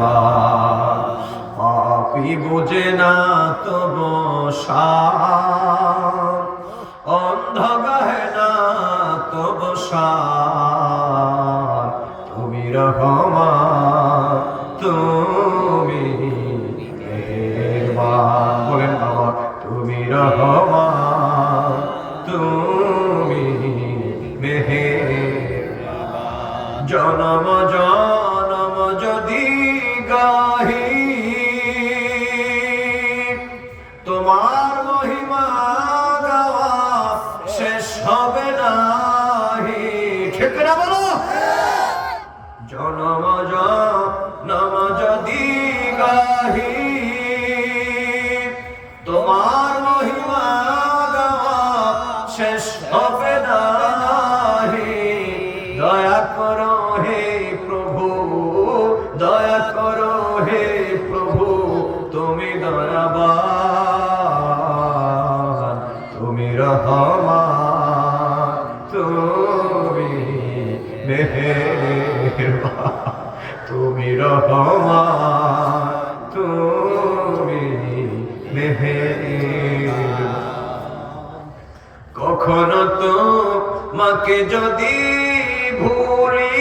মেহেরবান পাপী বুঝে না তবু সার অন্ধ গাহে না তবু সার তুমি রহমান তুমি মেহেরবান বলেন বাবা তুমি রহমান তুমি মেহেরবান জনম জনম যদি গাহি তোমার মহিমা গাওয়া শেষ হবে নাহি ঠিক না বলো জনম জনম যদি গাহি তোমার মহিমা গাওয়া শেষ হবে নাহি দয়া করো হে প্রভু দয়া করো হে প্রভু তুমি দয়াবান তুমি রহমান তুমি মেহেরবান তুমি রহমান তুমি মেহেরবান কখনো তো মাকে যদি ভুলি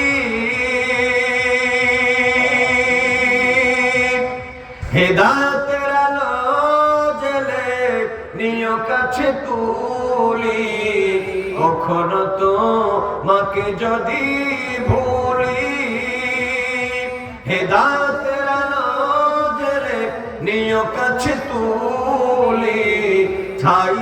হেদায়েতের আলো জ্বেলে নিয় কাছে তুলি কখনো তো মাকে যদি ভুলি হেদায়েতের আলো জ্বেলে নিয় কাছে তুলি ঠাই